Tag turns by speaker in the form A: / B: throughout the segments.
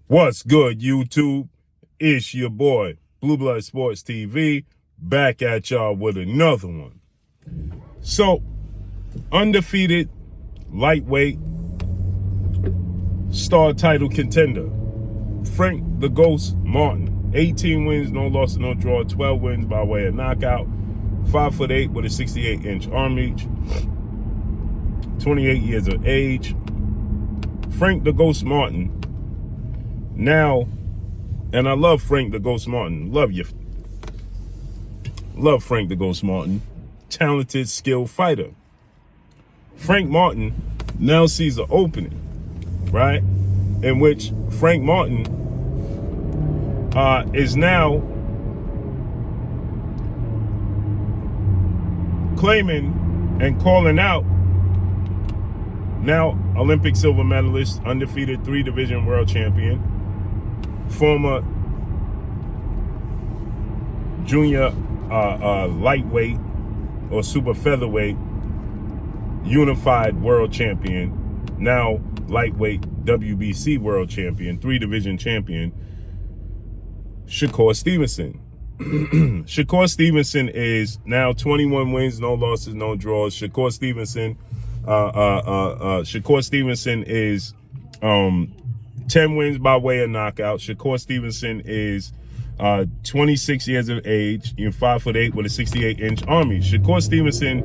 A: What's good, YouTube? It's your boy, Blue Blood Sports TV, back at y'all with another one. So, undefeated, lightweight, star title contender, Frank the Ghost Martin. 18 wins, no loss, no draw, 12 wins by way of knockout, 5'8" with a 68-inch arm reach, 28 years of age. Frank the Ghost Martin. Now, and I love Frank the Ghost Martin. Love you. Love Frank the Ghost Martin. Talented, skilled fighter. Frank Martin now sees an opening, right? In which Frank Martin is now claiming and calling out now Olympic silver medalist, undefeated 3-division world champion, former junior lightweight or super featherweight unified world champion, now lightweight WBC world champion, 3-division champion, Shakur Stevenson. Shakur Stevenson is now 21 wins, no losses, no draws. Shakur Stevenson is 10 wins by way of knockout. Shakur Stevenson is 26 years of age, 5'8" with a 68-inch arm reach. Shakur Stevenson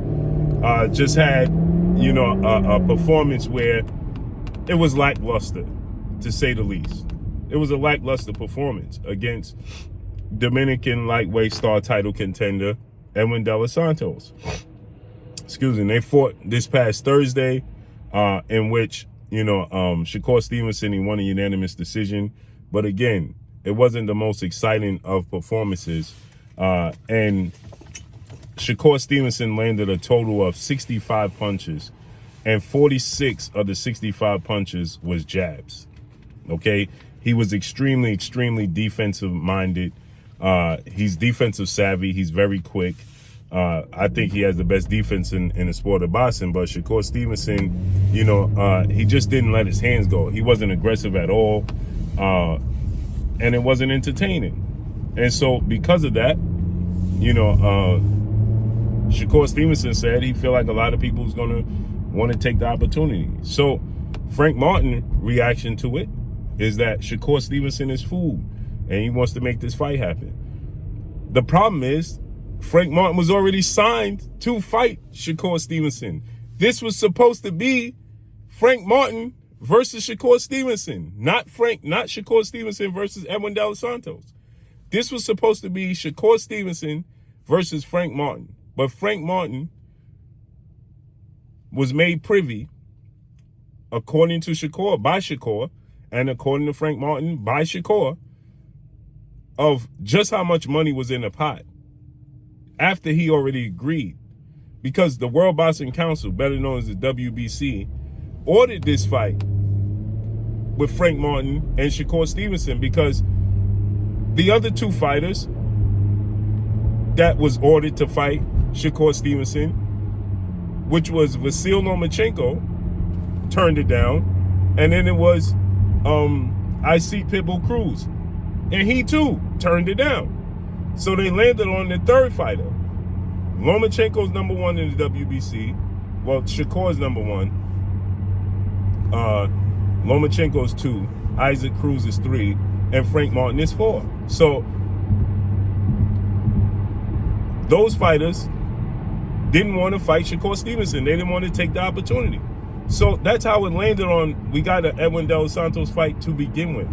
A: just had, a performance where it was lackluster, to say the least. It was a lackluster performance against Dominican lightweight star title contender Edwin De Los Santos. Excuse me. They fought this past Thursday, in which Shakur Stevenson, he won a unanimous decision. But again, it wasn't the most exciting of performances. And Shakur Stevenson landed a total of 65 punches, and 46 of the 65 punches was jabs. Okay? He was extremely, extremely defensive minded. He's defensive savvy. He's very quick. I think he has the best defense in the sport of boxing, but Shakur Stevenson, he just didn't let his hands go. He wasn't aggressive at all, and it wasn't entertaining. And so because of that, Shakur Stevenson said he feel like a lot of people is going to want to take the opportunity. So Frank Martin's reaction to it is that Shakur Stevenson is fooled, and he wants to make this fight happen. The problem is, Frank Martin was already signed to fight Shakur Stevenson. This was supposed to be Frank Martin versus Shakur Stevenson, not Shakur Stevenson versus Edwin De Los Santos. This was supposed to be Shakur Stevenson versus Frank Martin. But Frank Martin was made privy, according to Shakur, by Shakur, and according to Frank Martin, by Shakur, of just how much money was in the pot after he already agreed, because the World Boxing Council, better known as the WBC, ordered this fight with Frank Martin and Shakur Stevenson, because the other two fighters that was ordered to fight Shakur Stevenson, which was Vasyl Lomachenko, turned it down, and then it was IC Pitbull Cruz, and he too turned it down. So they landed on the third fighter. Lomachenko's number one in the WBC. Well, Shakur's number one. Lomachenko's 2. Isaac Cruz is 3. And Frank Martin is 4. So those fighters didn't want to fight Shakur Stevenson. They didn't want to take the opportunity. So that's how it landed on, we got an Edwin De Los Santos fight to begin with.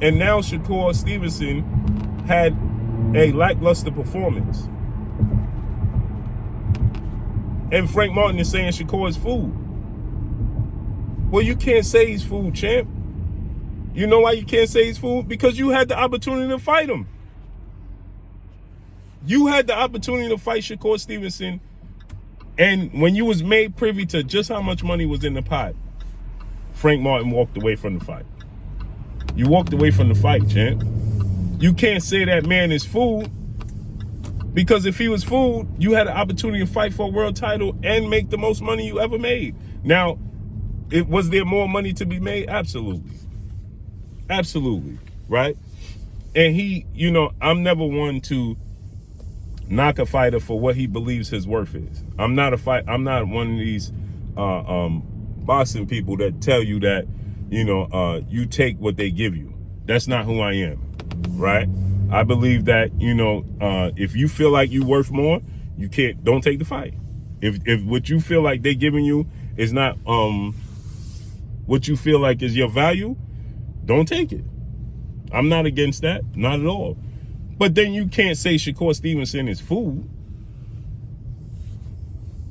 A: And now Shakur Stevenson had a lackluster performance. And Frank Martin is saying Shakur is fooled. Well, you can't say he's fooled, champ. You know why you can't say he's fooled? Because you had the opportunity to fight him. You had the opportunity to fight Shakur Stevenson, and when you was made privy to just how much money was in the pot, Frank Martin walked away from the fight. You walked away from the fight, champ. You can't say that man is fooled, because if he was fooled, you had an opportunity to fight for a world title and make the most money you ever made. Now, was there more money to be made? Absolutely. Absolutely. Right? And he, I'm never one to knock a fighter for what he believes his worth is. I'm not one of these boxing people that tell you that, you take what they give you. That's not who I am. Right? I believe that, if you feel like you worth more, don't take the fight. If what you feel like they giving you is not what you feel like is your value, don't take it. I'm not against that, not at all. But then you can't say Shakur Stevenson is food.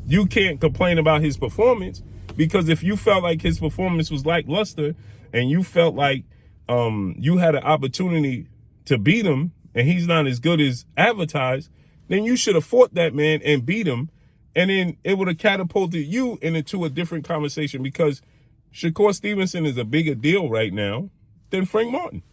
A: You can't complain about his performance, because if you felt like his performance was lackluster and you felt like you had an opportunity to beat him and he's not as good as advertised, then you should have fought that man and beat him, and then it would have catapulted you into a different conversation, because Shakur Stevenson is a bigger deal right now than Frank Martin.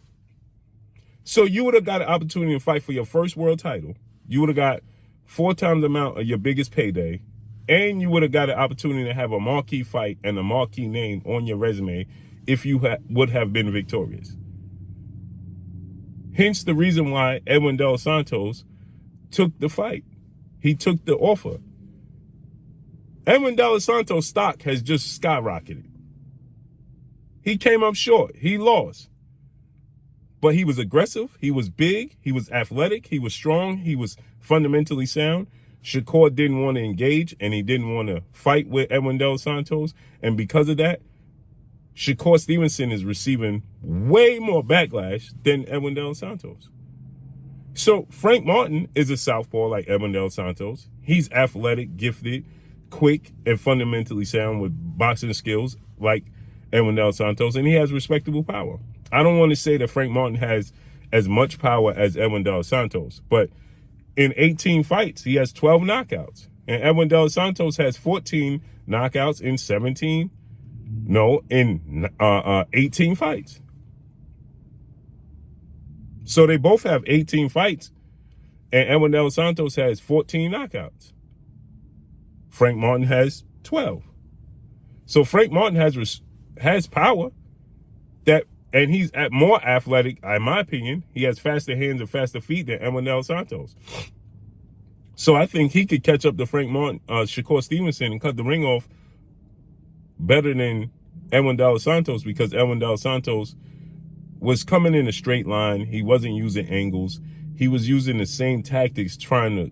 A: So you would have got an opportunity to fight for your first world title. You would have got 4 times the amount of your biggest payday, and you would have got an opportunity to have a marquee fight and a marquee name on your resume if you would have been victorious. Hence the reason why Edwin Dos Santos took the fight. He took the offer. Edwin Dos Santos' stock has just skyrocketed. He came up short. He lost. But he was aggressive. He was big. He was athletic. He was strong. He was fundamentally sound. Shakur didn't want to engage, and he didn't want to fight with Edwin Dos Santos. And because of that, Shakur Stevenson is receiving way more backlash than Edwin Dos Santos. So Frank Martin is a southpaw like Edwin Dos Santos. He's athletic, gifted, quick, and fundamentally sound with boxing skills like Edwin Dos Santos, and he has respectable power. I don't want to say that Frank Martin has as much power as Edwin Dos Santos, but in 18 fights, he has 12 knockouts. And Edwin Dos Santos has 14 knockouts in 18 fights. So they both have 18 fights, and Edwin Dos Santos has 14 knockouts. Frank Martin has 12. So Frank Martin has power, and he's more athletic, in my opinion. He has faster hands and faster feet than Edwin Dos Santos. So I think he could catch up to Frank Martin, Shakur Stevenson, and cut the ring off better than Edwin Dos Santos, because Edwin Dos Santos was coming in a straight line. He wasn't using angles. He was using the same tactics trying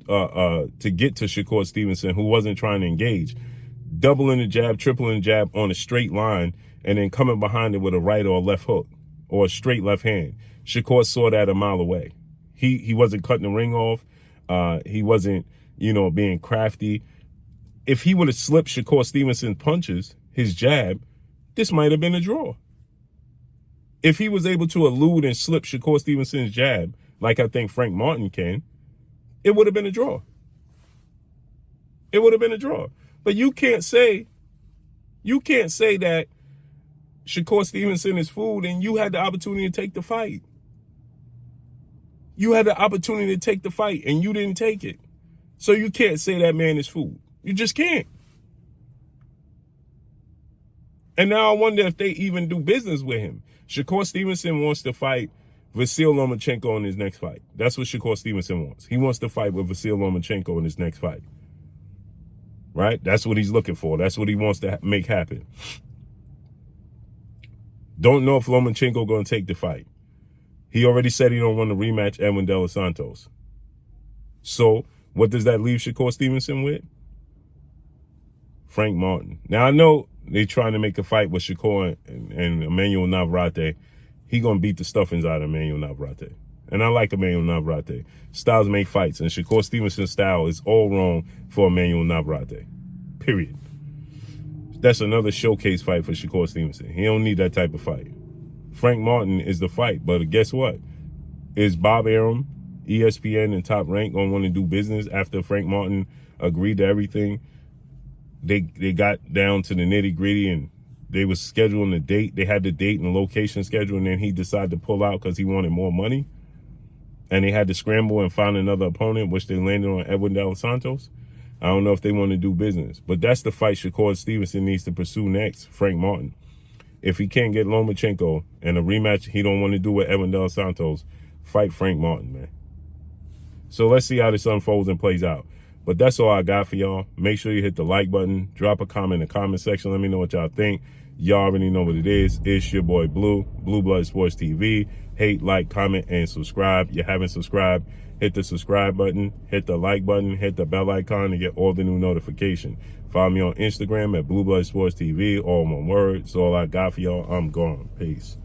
A: to get to Shakur Stevenson, who wasn't trying to engage. Doubling the jab, tripling the jab on a straight line, and then coming behind it with a right or a left hook or a straight left hand. Shakur saw that a mile away. He wasn't cutting the ring off. He wasn't, being crafty. If he would have slipped Shakur Stevenson's punches, his jab, this might have been a draw. If he was able to elude and slip Shakur Stevenson's jab, like I think Frank Martin can, it would have been a draw. It would have been a draw. But you can't say that Shakur Stevenson is food and you had the opportunity to take the fight. You had the opportunity to take the fight and you didn't take it. So you can't say that man is food. You just can't. And now I wonder if they even do business with him. Shakur Stevenson wants to fight Vasyl Lomachenko in his next fight. That's what Shakur Stevenson wants. He wants to fight with Vasyl Lomachenko in his next fight. Right? That's what he's looking for. That's what he wants to make happen. Don't know if Lomachenko going to take the fight. He already said he don't want to rematch Edwin Dos Santos. So what does that leave Shakur Stevenson with? Frank Martin. Now I know they're trying to make a fight with Shakur and Emmanuel Navarrete. He going to beat the stuffings out of Emmanuel Navarrete. And I like Emmanuel Navarrete. Styles make fights, and Shakur Stevenson's style is all wrong for Emmanuel Navarrete. Period. That's another showcase fight for Shakur Stevenson. He don't need that type of fight. Frank Martin is the fight, but guess what? Is Bob Arum, ESPN, and Top Rank going to want to do business after Frank Martin agreed to everything? They got down to the nitty gritty, and they was scheduling the date. They had the date and the location scheduled, and then he decided to pull out because he wanted more money. And they had to scramble and find another opponent, which they landed on Edwin Dos Santos. I don't know if they want to do business, but that's the fight Shakur Stevenson needs to pursue next, Frank Martin. if he can't get Lomachenko and a rematch he don't want to do with Evan Dos Santos, fight Frank Martin, man. So let's see how this unfolds and plays out. But that's all I got for y'all. Make sure you hit the like button. Drop a comment in the comment section. Let me know what y'all think. Y'all already know what it is. It's your boy Blue, Blue Blood Sports TV. Hate, like, comment, and subscribe. You haven't subscribed, hit the subscribe button, hit the like button, hit the bell icon to get all the new notifications. Follow me on Instagram at Blue Blood Sports TV, all one word. That's all I got for y'all. I'm gone. Peace.